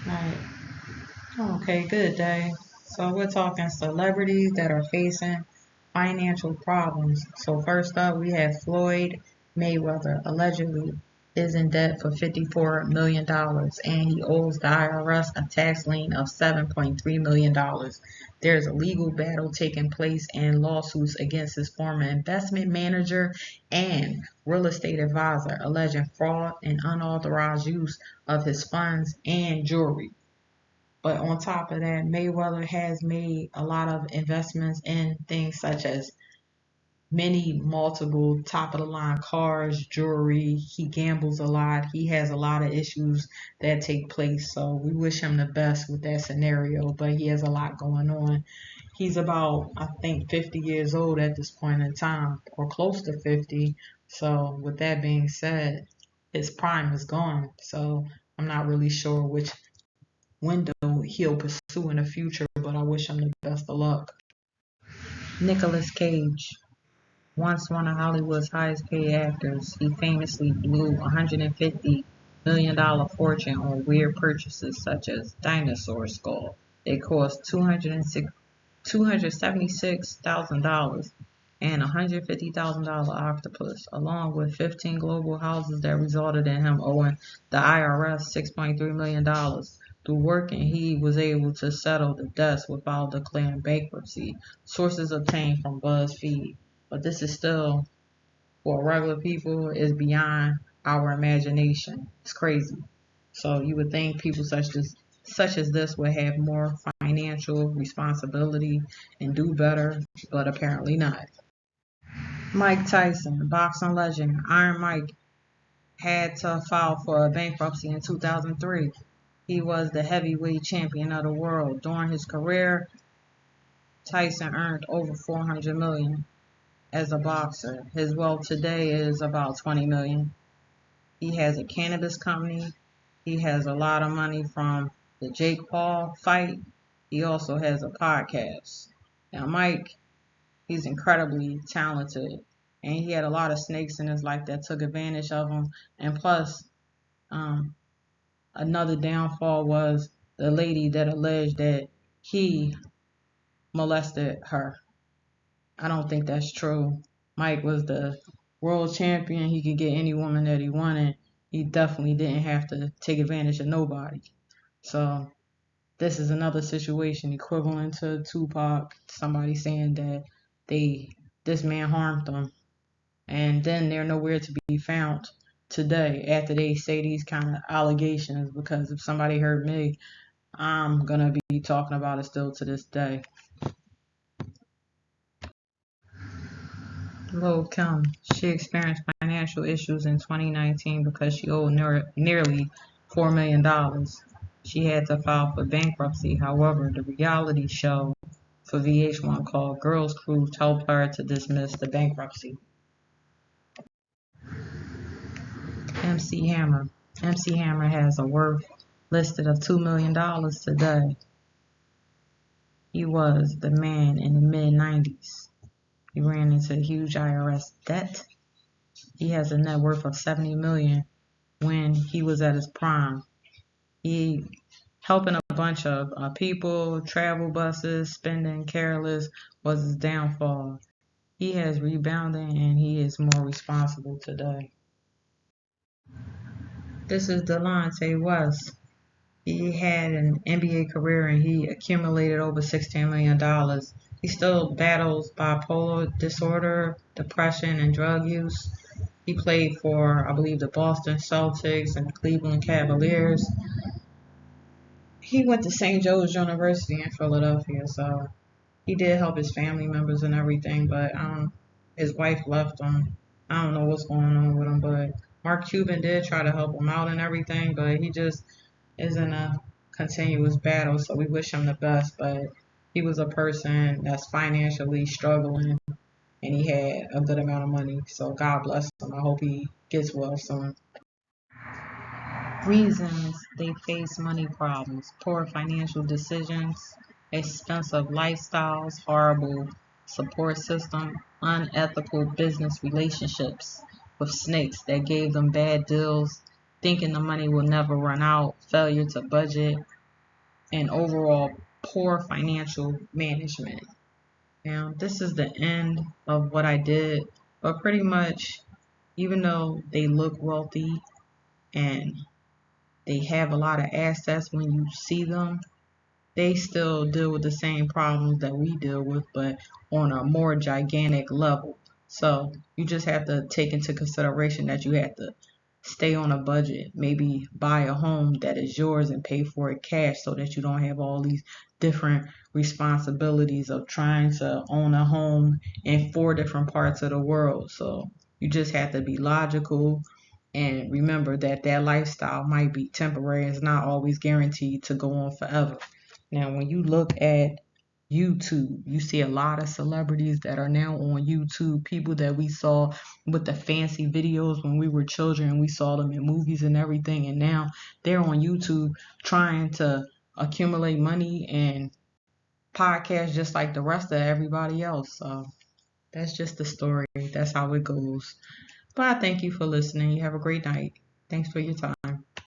Right. Okay, good day. So we're talking celebrities that are facing financial problems. So first up, we have Floyd Mayweather allegedly is in debt for $54 million and he owes the IRS a tax lien of $7.3 million. There's a legal battle taking place and lawsuits against his former investment manager and real estate advisor alleging fraud and unauthorized use of his funds and jewelry. But on top of that, Mayweather has made a lot of investments in things such as many multiple top of the line cars, jewelry. He gambles a lot. He has a lot of issues that take place. So we wish him the best with that scenario, but he has a lot going on. He's about, I think, 50 years old at this point in time, or close to 50. So with that being said, his prime is gone. So I'm not really sure which window he'll pursue in the future, but I wish him the best of luck. Nicolas Cage, once one of Hollywood's highest paid actors, he famously blew $150 million fortune on weird purchases such as dinosaur skull. They cost $276,000 and $150,000 octopus, along with 15 global houses that resulted in him owing the IRS $6.3 million. Through working, he was able to settle the debts without declaring bankruptcy, sources obtained from BuzzFeed. But this is still, for regular people, is beyond our imagination. It's crazy. So you would think people such as this would have more financial responsibility and do better, but apparently not. Mike Tyson, boxing legend, Iron Mike, had to file for a bankruptcy in 2003. He was the heavyweight champion of the world. During his career, Tyson earned over 400 million dollars as a boxer. His wealth today is about 20 million dollars. He has a cannabis company. He has a lot of money from the Jake Paul fight. He also has a podcast. Now, Mike, he's incredibly talented, and he had a lot of snakes in his life that took advantage of him. And plus, um, another downfall was the lady that alleged that he molested her. I don't think that's true. Mike was the world champion. He could get any woman that he wanted. He definitely didn't have to take advantage of nobody. So this is another situation equivalent to Tupac, somebody saying that they this man harmed them, and then they're nowhere to be found today after they say these kind of allegations. Because if somebody hurt me, I'm gonna be talking about it still to this day. Lil Kim, she experienced financial issues in 2019 because she owed nearly $4 million. She had to file for bankruptcy. However, the reality show for VH1 called Girls Cruise helped her to dismiss the bankruptcy. MC Hammer. MC Hammer has a worth listed of $2 million today. He was the man in the mid 90s. He ran into huge IRS debt. He has a net worth of 70 million when he was at his prime. He helping a bunch of people, travel buses, spending careless was his downfall. He has rebounded and he is more responsible today. This is Delonte West. He had an NBA career and he accumulated over $16 million. He still battles bipolar disorder, depression, and drug use. He played for, I believe, the Boston Celtics and the Cleveland Cavaliers. He went to St. Joe's University in Philadelphia, so he did help his family members and everything, but his wife left him. I don't know what's going on with him, but Mark Cuban did try to help him out and everything, but he just is in a continuous battle, so we wish him the best. But he was a person that's financially struggling and he had a good amount of money, so God bless him. I hope he gets well soon. Reasons they face money problems: poor financial decisions, expensive lifestyles, horrible support system, unethical business relationships with snakes that gave them bad deals, thinking the money will never run out, failure to budget, and overall poor financial management. Now, this is the end of what I did, but pretty much, even though they look wealthy and they have a lot of assets when you see them, they still deal with the same problems that we deal with, but on a more gigantic level. So you just have to take into consideration that you have to stay on a budget, maybe buy a home that is yours and pay for it cash so that you don't have all these different responsibilities of trying to own a home in 4 different parts of the world. So you just have to be logical and remember that that lifestyle might be temporary. It's not always guaranteed to go on forever. Now, when you look at YouTube, you see a lot of celebrities that are now on YouTube, people that we saw with the fancy videos when we were children and we saw them in movies and everything, and now they're on YouTube trying to accumulate money and podcast just like the rest of everybody else. So that's just the story. That's how it goes. But I thank you for listening. You have a great night. Thanks for your time.